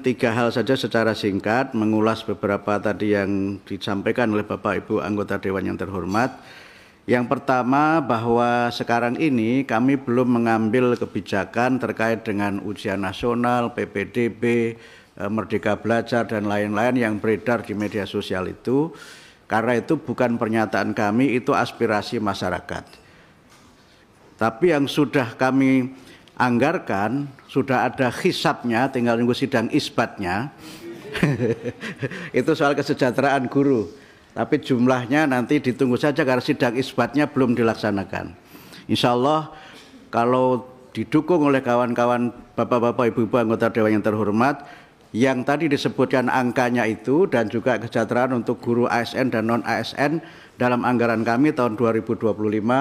3 hal saja secara singkat, mengulas beberapa tadi yang disampaikan oleh Bapak Ibu anggota Dewan yang terhormat. Yang pertama, bahwa sekarang ini kami belum mengambil kebijakan terkait dengan ujian nasional, PPDB, Merdeka Belajar, dan lain-lain yang beredar di media sosial itu. Karena itu bukan pernyataan kami, itu aspirasi masyarakat. Tapi yang sudah kami anggarkan, sudah ada hisabnya, tinggal nunggu sidang isbatnya. Itu soal kesejahteraan guru. Tapi jumlahnya nanti ditunggu saja karena sidang isbatnya belum dilaksanakan. Insya Allah kalau didukung oleh kawan-kawan bapak-bapak, ibu-ibu anggota Dewan yang terhormat, yang tadi disebutkan angkanya itu dan juga kesejahteraan untuk guru ASN dan non-ASN dalam anggaran kami tahun 2025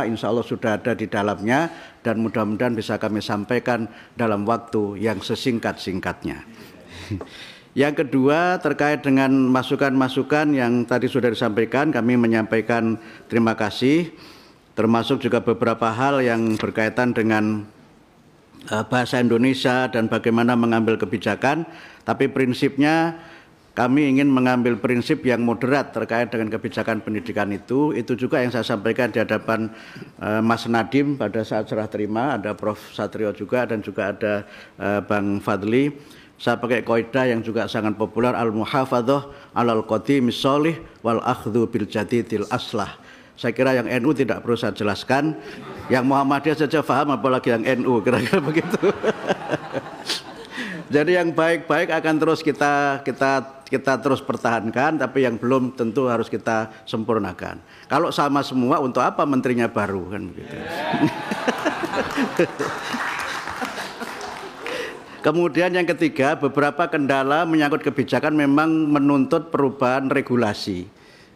insya Allah sudah ada di dalamnya dan mudah-mudahan bisa kami sampaikan dalam waktu yang sesingkat-singkatnya. Yang kedua, terkait dengan masukan-masukan yang tadi sudah disampaikan, kami menyampaikan terima kasih, termasuk juga beberapa hal yang berkaitan dengan bahasa Indonesia dan bagaimana mengambil kebijakan, tapi prinsipnya kami ingin mengambil prinsip yang moderat terkait dengan kebijakan pendidikan itu juga yang saya sampaikan di hadapan Mas Nadiem pada saat serah terima, ada Prof. Satrio juga dan juga ada Bang Fadli. Saya pakai kaidah yang juga sangat populer, al-muhafadzah alal qadimis sholih wal akhdhu bil jadidil aslah. Saya kira yang NU tidak perlu saya jelaskan, yang Muhammadiyah saja paham apalagi yang NU, kira-kira begitu. Jadi yang baik-baik akan terus kita terus pertahankan, tapi yang belum tentu harus kita sempurnakan. Kalau sama semua, untuk apa menterinya baru kan begitu. Kemudian yang ketiga, beberapa kendala menyangkut kebijakan memang menuntut perubahan regulasi.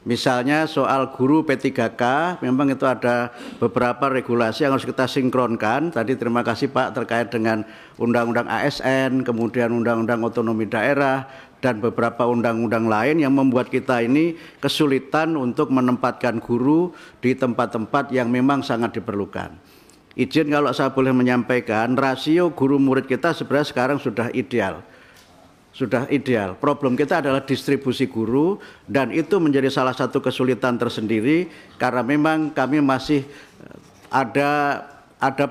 Misalnya soal guru P3K, memang itu ada beberapa regulasi yang harus kita sinkronkan. Tadi terima kasih Pak terkait dengan Undang-Undang ASN, kemudian Undang-Undang Otonomi Daerah, dan beberapa undang-undang lain yang membuat kita ini kesulitan untuk menempatkan guru di tempat-tempat yang memang sangat diperlukan. Izin kalau saya boleh menyampaikan, rasio guru murid kita sebenarnya sekarang sudah ideal. Sudah ideal. Problem kita adalah distribusi guru dan itu menjadi salah satu kesulitan tersendiri karena memang kami masih ada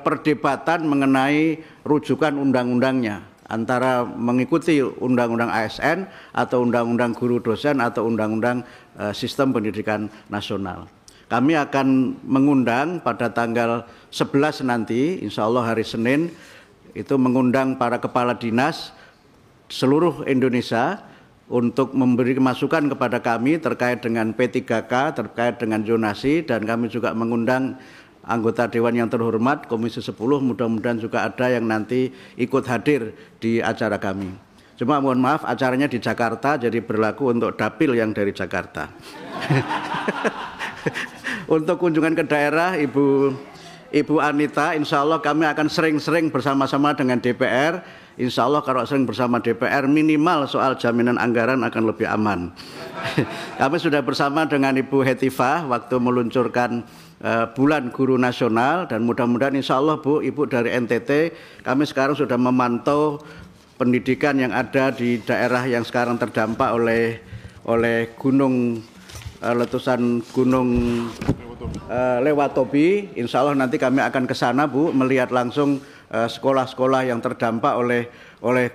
perdebatan mengenai rujukan undang-undangnya antara mengikuti undang-undang ASN atau undang-undang guru dosen atau undang-undang sistem pendidikan nasional. Kami akan mengundang pada tanggal 11 nanti, insya Allah hari Senin, itu mengundang para kepala dinas seluruh Indonesia untuk memberi masukan kepada kami terkait dengan P3K, terkait dengan zonasi, dan kami juga mengundang anggota Dewan yang terhormat, Komisi 10, mudah-mudahan juga ada yang nanti ikut hadir di acara kami. Cuma mohon maaf, acaranya di Jakarta, jadi berlaku untuk dapil yang dari Jakarta. Untuk kunjungan ke daerah, Ibu Anita, insya Allah kami akan sering-sering bersama-sama dengan DPR. Insya Allah kalau sering bersama DPR minimal soal jaminan anggaran akan lebih aman. Kami sudah bersama dengan Ibu Hetifah waktu meluncurkan Bulan Guru Nasional dan mudah-mudahan insya Allah Bu, Ibu dari NTT, kami sekarang sudah memantau pendidikan yang ada di daerah yang sekarang terdampak oleh letusan gunung Lewatobi. Insya Allah nanti kami akan ke sana Bu, melihat langsung sekolah-sekolah yang terdampak oleh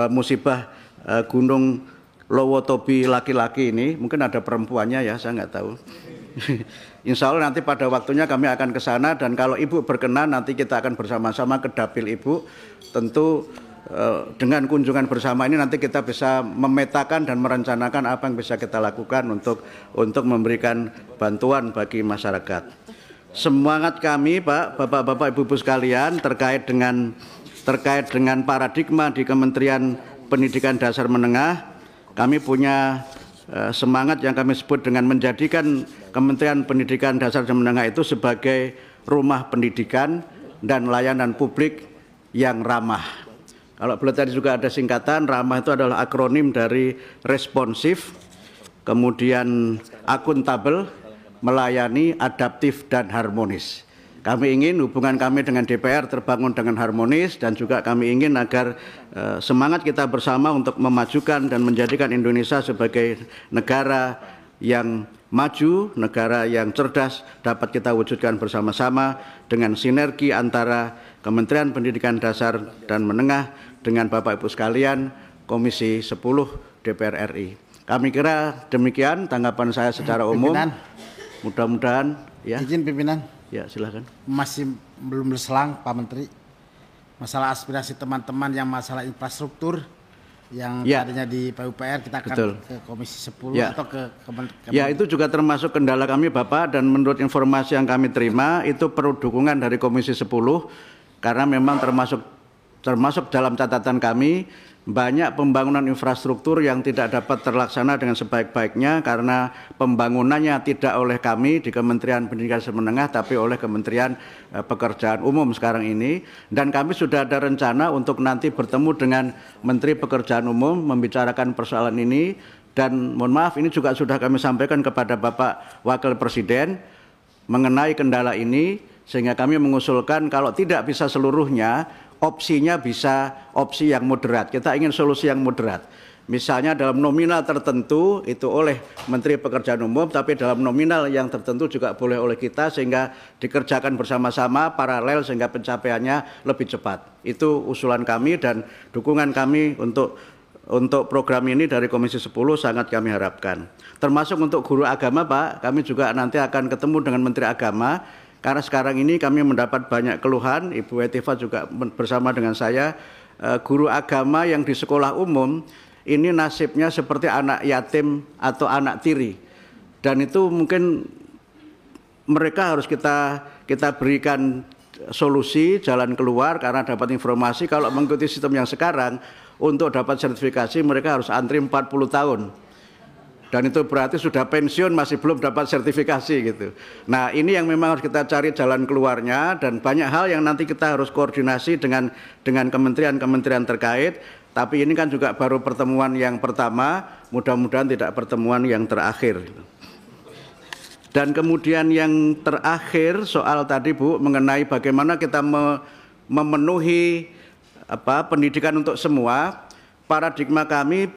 musibah gunung Lewatobi laki-laki ini. Mungkin ada perempuannya ya, saya nggak tahu. Insya Allah nanti pada waktunya kami akan ke sana dan kalau Ibu berkenan nanti kita akan bersama-sama ke dapil Ibu. Tentu dengan kunjungan bersama ini nanti kita bisa memetakan dan merencanakan apa yang bisa kita lakukan untuk memberikan bantuan bagi masyarakat. Semangat kami Pak, Bapak-bapak, Ibu-ibu sekalian terkait dengan paradigma di Kementerian Pendidikan Dasar Menengah, kami punya semangat yang kami sebut dengan menjadikan Kementerian Pendidikan Dasar dan Menengah itu sebagai rumah pendidikan dan layanan publik yang ramah. Kalau boleh tadi juga ada singkatan, ramah itu adalah akronim dari responsif, kemudian akuntabel, melayani, adaptif, dan harmonis. Kami ingin hubungan kami dengan DPR terbangun dengan harmonis dan juga kami ingin agar semangat kita bersama untuk memajukan dan menjadikan Indonesia sebagai negara yang maju, negara yang cerdas dapat kita wujudkan bersama-sama dengan sinergi antara Kementerian Pendidikan Dasar dan Menengah dengan Bapak Ibu sekalian Komisi 10 DPR RI. Kami kira demikian tanggapan saya secara umum. Mudah-mudahan ya. Izin pimpinan. Ya, silakan. Masih belum berselang Pak Menteri. Masalah aspirasi teman-teman yang masalah infrastruktur yang tadinya di PUPR kita akan ke Komisi 10 atau ke Ya, itu juga termasuk kendala kami Bapak, dan menurut informasi yang kami terima itu perlu dukungan dari Komisi 10 karena memang termasuk dalam catatan kami banyak pembangunan infrastruktur yang tidak dapat terlaksana dengan sebaik-baiknya karena pembangunannya tidak oleh kami di Kementerian Pendidikan dan Menengah tapi oleh Kementerian Pekerjaan Umum sekarang ini, dan kami sudah ada rencana untuk nanti bertemu dengan Menteri Pekerjaan Umum membicarakan persoalan ini, dan mohon maaf ini juga sudah kami sampaikan kepada Bapak Wakil Presiden mengenai kendala ini, sehingga kami mengusulkan kalau tidak bisa seluruhnya opsinya bisa opsi yang moderat. Kita ingin solusi yang moderat. Misalnya dalam nominal tertentu itu oleh Menteri Pekerjaan Umum, tapi dalam nominal yang tertentu juga boleh oleh kita sehingga dikerjakan bersama-sama paralel sehingga pencapaiannya lebih cepat. Itu usulan kami dan dukungan kami untuk program ini dari Komisi 10 sangat kami harapkan. Termasuk untuk guru agama Pak, kami juga nanti akan ketemu dengan Menteri Agama. Karena sekarang ini kami mendapat banyak keluhan, Ibu Hetiva juga bersama dengan saya, guru agama yang di sekolah umum ini nasibnya seperti anak yatim atau anak tiri. Dan itu mungkin mereka harus kita berikan solusi, jalan keluar, karena dapat informasi kalau mengikuti sistem yang sekarang, untuk dapat sertifikasi mereka harus antri 40 tahun. Dan itu berarti sudah pensiun masih belum dapat sertifikasi gitu. Nah, ini yang memang harus kita cari jalan keluarnya, dan banyak hal yang nanti kita harus koordinasi dengan kementerian-kementerian terkait. Tapi ini kan juga baru pertemuan yang pertama, mudah-mudahan tidak pertemuan yang terakhir. Dan kemudian yang terakhir soal tadi Bu mengenai bagaimana kita memenuhi pendidikan untuk semua. Paradigma kami